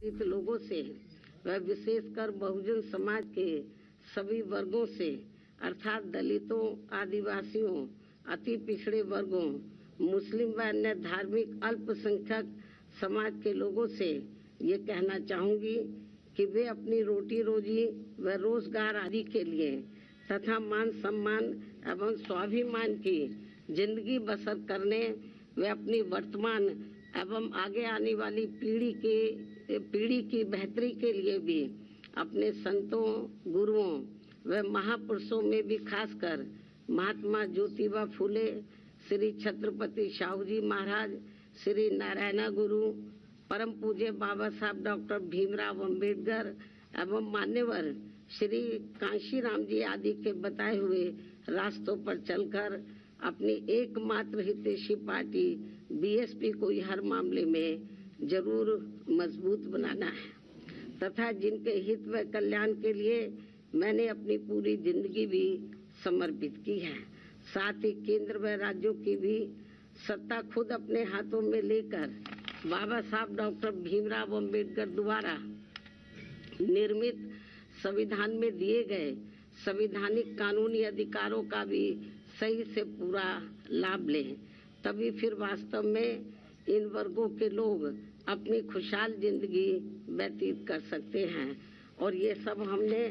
लोगों से व विशेषकर बहुजन समाज के सभी वर्गों से अर्थात दलितों, आदिवासियों, अति पिछड़े वर्गों, मुस्लिम व अन्य धार्मिक अल्पसंख्यक समाज के लोगों से ये कहना चाहूंगी कि वे अपनी रोटी रोजी व रोजगार आदि के लिए तथा मान सम्मान एवं स्वाभिमान की जिंदगी बसर करने व अपनी वर्तमान एवं आगे आने वाली पीढ़ी की बेहतरी के लिए भी अपने संतों, गुरुओं व महापुरुषों में भी खासकर महात्मा ज्योतिबा फूले, श्री छत्रपति शाहू जी महाराज, श्री नारायण गुरु, परम पूज्य बाबा साहब डॉक्टर भीमराव अंबेडकर एवं मान्यवर श्री कांशीराम जी आदि के बताए हुए रास्तों पर चलकर अपनी एकमात्र हितैषी पार्टी बीएसपी को हर मामले में जरूर मजबूत बनाना है तथा जिनके हित व कल्याण के लिए मैंने अपनी पूरी जिंदगी भी समर्पित की है। साथ ही केंद्र व राज्यों की भी सत्ता खुद अपने हाथों में लेकर बाबा साहब डॉक्टर भीमराव अंबेडकर द्वारा निर्मित संविधान में दिए गए संवैधानिक कानूनी अधिकारों का भी सही से पूरा लाभ लें, तभी फिर वास्तव में इन वर्गों के लोग अपनी खुशहाल जिंदगी व्यतीत कर सकते हैं। और ये सब हमने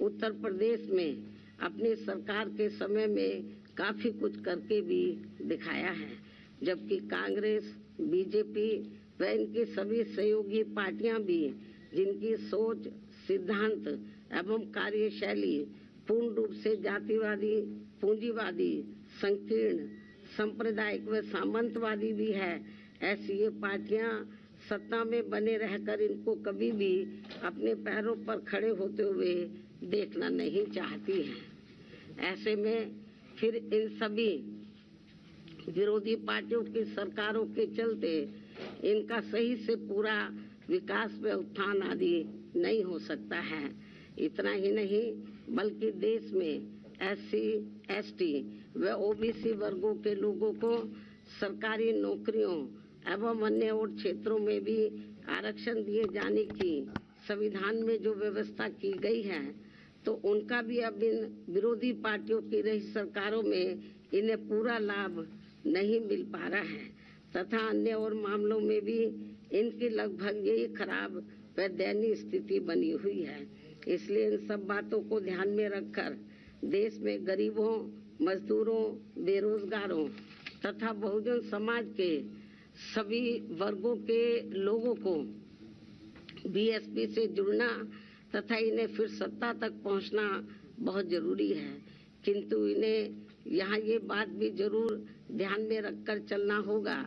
उत्तर प्रदेश में अपनी सरकार के समय में काफी कुछ करके भी दिखाया है, जबकि कांग्रेस, बीजेपी व इनकी सभी सहयोगी पार्टियां भी जिनकी सोच, सिद्धांत एवं कार्यशैली पूर्ण रूप से जातिवादी, पूंजीवादी, संकीर्ण, सांप्रदायिक व सामंतवादी भी है, ऐसी ये पार्टियां सत्ता में बने रहकर इनको कभी भी अपने पैरों पर खड़े होते हुए देखना नहीं चाहती हैं। ऐसे में फिर इन सभी विरोधी पार्टियों की सरकारों के चलते इनका सही से पूरा विकास व उत्थान आदि नहीं हो सकता है। इतना ही नहीं बल्कि देश में SC, ST व OBC वर्गों के लोगों को सरकारी नौकरियों एवं अन्य और क्षेत्रों में भी आरक्षण दिए जाने की संविधान में जो व्यवस्था की गई है, तो उनका भी अब इन विरोधी पार्टियों की रही सरकारों में इन्हें पूरा लाभ नहीं मिल पा रहा है तथा अन्य और मामलों में भी इनकी लगभग यही खराब व दयनीय स्थिति बनी हुई है। इसलिए इन सब बातों को ध्यान में रखकर देश में गरीबों, मजदूरों, बेरोजगारों तथा बहुजन समाज के सभी वर्गों के लोगों को बीएसपी से जुड़ना तथा इन्हें फिर सत्ता तक पहुंचना बहुत जरूरी है। किंतु इन्हें यहाँ ये बात भी जरूर ध्यान में रखकर चलना होगा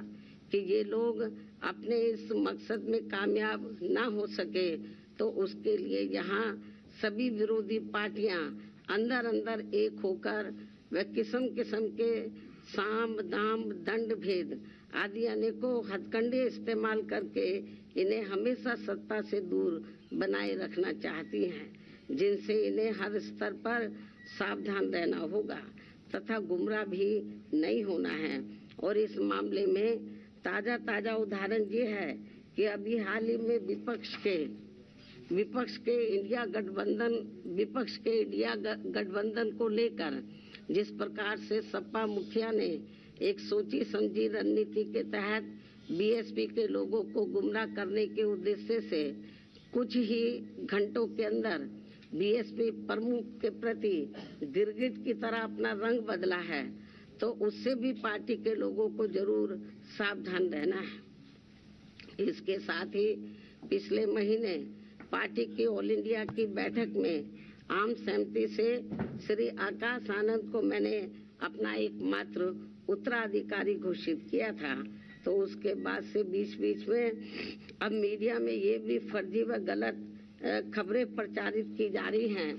कि ये लोग अपने इस मकसद में कामयाब ना हो सके तो उसके लिए यहाँ सभी विरोधी पार्टियां अंदर अंदर एक होकर व किस्म किस्म के साम, दाम, दंड भेद आदि अनेकों हथकंडे इस्तेमाल करके इन्हें हमेशा सत्ता से दूर बनाए रखना चाहती हैं, जिनसे इन्हें हर स्तर पर सावधान रहना होगा तथा गुमराह भी नहीं होना है। और इस मामले में ताजा उदाहरण ये है कि अभी हाल ही में विपक्ष के इंडिया गठबंधन को लेकर जिस प्रकार से सपा मुखिया ने एक सोची समझी रणनीति के तहत बीएसपी के लोगों को गुमराह करने के उद्देश्य से कुछ ही घंटों के अंदर बीएसपी प्रमुख के प्रति गिरगिट की तरह अपना रंग बदला है, तो उससे भी पार्टी के लोगों को जरूर सावधान रहना है। इसके साथ ही पिछले महीने पार्टी की ऑल इंडिया की बैठक में आम सहमति से श्री आकाश आनंद को मैंने अपना एकमात्र उत्तराधिकारी घोषित किया था, तो उसके बाद से बीच में अब मीडिया में ये भी फर्जी व गलत खबरें प्रचारित की जा रही हैं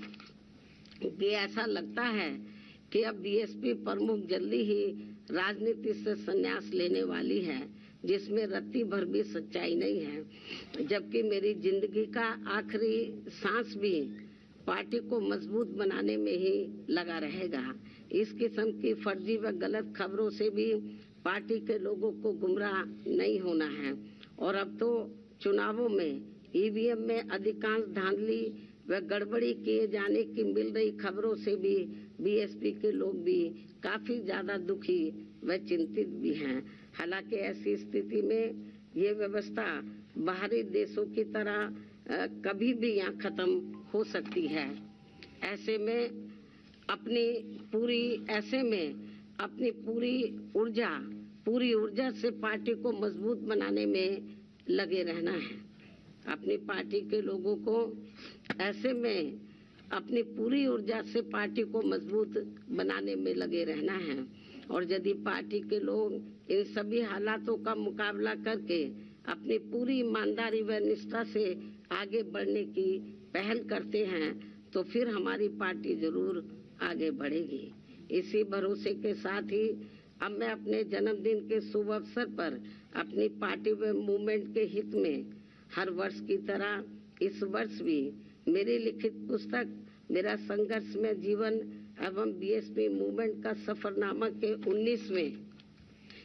कि ऐसा लगता है कि अब बीएसपी प्रमुख जल्दी ही राजनीति से संन्यास लेने वाली है, जिसमें रत्ती भर भी सच्चाई नहीं है, जबकि मेरी जिंदगी का आखिरी सांस भी पार्टी को मजबूत बनाने में ही लगा रहेगा। इस किस्म की फर्जी व गलत खबरों से भी पार्टी के लोगों को गुमराह नहीं होना है। और अब तो चुनावों में ईवीएम में अधिकांश धांधली व गड़बड़ी किए जाने की मिल रही खबरों से भी बीएसपी के लोग भी काफी ज्यादा दुखी व चिंतित भी हैं। हालांकि ऐसी स्थिति में ये व्यवस्था बाहरी देशों की तरह कभी भी यहाँ खत्म हो सकती है। ऐसे में अपनी पूरी ऊर्जा से पार्टी को मजबूत बनाने में लगे रहना है। अपनी पार्टी के लोगों को ऐसे में अपनी पूरी ऊर्जा से पार्टी को मजबूत बनाने में लगे रहना है। और यदि पार्टी के लोग इन सभी हालातों का मुकाबला करके अपनी पूरी ईमानदारी व निष्ठा से आगे बढ़ने की पहल करते हैं तो फिर हमारी पार्टी जरूर आगे बढ़ेगी। इसी भरोसे के साथ ही अब मैं अपने जन्मदिन के शुभ अवसर पर अपनी पार्टी व मूवमेंट के हित में हर वर्ष की तरह इस वर्ष भी मेरी लिखित पुस्तक मेरा संघर्ष में जीवन एवं बीएसपी मूवमेंट का सफरनामा के 19वें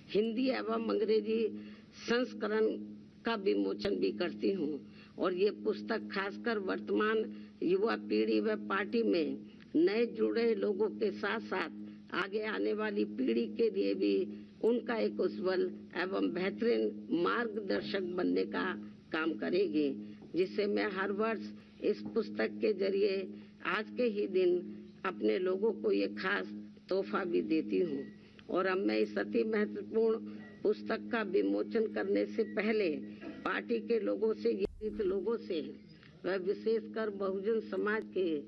हिंदी एवं अंग्रेजी संस्करण का विमोचन भी करती हूँ। और ये पुस्तक खासकर वर्तमान युवा पीढ़ी व पार्टी में नए जुड़े लोगों के साथ साथ आगे आने वाली पीढ़ी के लिए भी उनका एक उज्जवल एवं बेहतरीन मार्गदर्शक बनने का काम करेगी, जिसे मैं हर वर्ष इस पुस्तक के जरिए आज के ही दिन अपने लोगों को ये खास तोहफा भी देती हूँ। और अब मैं इस अति महत्वपूर्ण पुस्तक का विमोचन करने से पहले पार्टी के लोगों से व विशेषकर बहुजन समाज के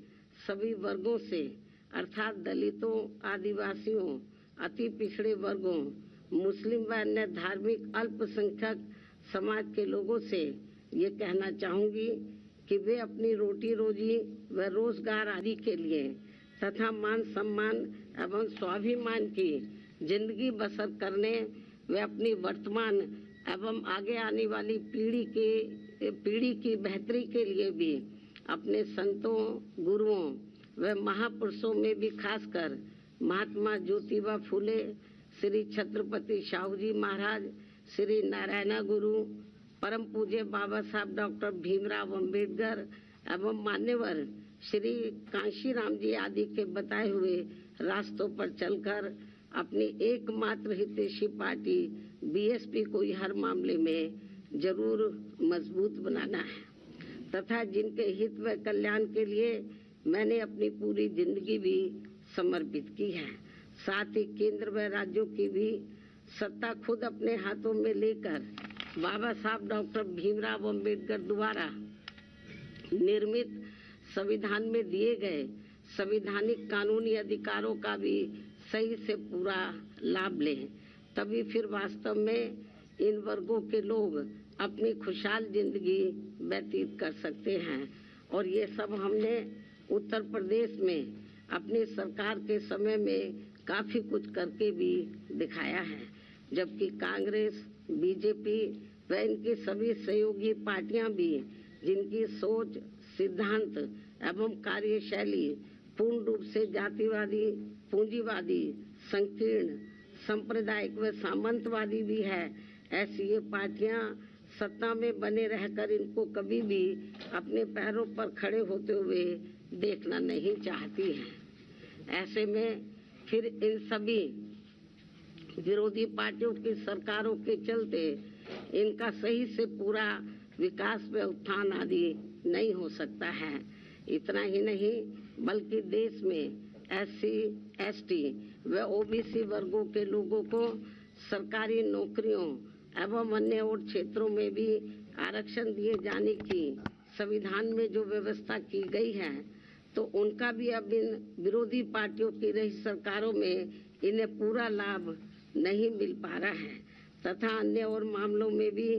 सभी वर्गों से अर्थात दलितों, आदिवासियों, अति पिछड़े वर्गों, मुस्लिम व अन्य धार्मिक अल्पसंख्यक समाज के लोगों से ये कहना चाहूंगी कि वे अपनी रोटी रोजी व रोजगार आदि के लिए तथा मान सम्मान एवं स्वाभिमान की जिंदगी बसर करने व अपनी वर्तमान एवं आगे आने वाली पीढ़ी की बेहतरी के लिए भी अपने संतों, गुरुओं व महापुरुषों में भी खासकर महात्मा ज्योतिबा फूले, श्री छत्रपति शाहू जी महाराज, श्री नारायण गुरु, परम पूज्य बाबा साहब डॉक्टर भीमराव अंबेडकर एवं मान्यवर श्री कांशीराम जी आदि के बताए हुए रास्तों पर चलकर अपनी एकमात्र हितैषी पार्टी बीएसपी को हर मामले में जरूर मजबूत बनाना है तथा जिनके हित व कल्याण के लिए मैंने अपनी पूरी जिंदगी भी समर्पित की है। साथ ही केंद्र व राज्यों की भी सत्ता खुद अपने हाथों में लेकर बाबा साहब डॉक्टर भीमराव अंबेडकर द्वारा निर्मित संविधान में दिए गए संवैधानिक कानूनी अधिकारों का भी सही से पूरा लाभ लें, तभी फिर वास्तव में इन वर्गों के लोग अपनी खुशहाल जिंदगी व्यतीत कर सकते हैं। और ये सब हमने उत्तर प्रदेश में अपनी सरकार के समय में काफी कुछ करके भी दिखाया है, जबकि कांग्रेस, बीजेपी व इनकी सभी सहयोगी पार्टियां भी जिनकी सोच, सिद्धांत एवं कार्यशैली पूर्ण रूप से जातिवादी, पूंजीवादी, संकीर्ण, सांप्रदायिक व सामंतवादी भी है, ऐसी ये पार्टियां सत्ता में बने रहकर इनको कभी भी अपने पैरों पर खड़े होते हुए देखना नहीं चाहती हैं। ऐसे में फिर इन सभी विरोधी पार्टियों की सरकारों के चलते इनका सही से पूरा विकास व उत्थान आदि नहीं हो सकता है। इतना ही नहीं बल्कि देश में SC, ST व OBC वर्गों के लोगों को सरकारी नौकरियों एवं अन्य और क्षेत्रों में भी आरक्षण दिए जाने की संविधान में जो व्यवस्था की गई है, तो उनका भी अब इन विरोधी पार्टियों की रही सरकारों में इन्हें पूरा लाभ नहीं मिल पा रहा है तथा अन्य और मामलों में भी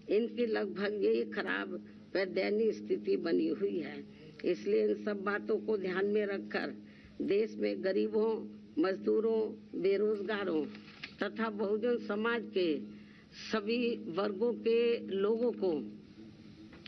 इनकी लगभग यही खराब व दयनीय स्थिति बनी हुई है। इसलिए इन सब बातों को ध्यान में रखकर देश में गरीबों, मजदूरों, बेरोजगारों तथा बहुजन समाज के सभी वर्गों के लोगों को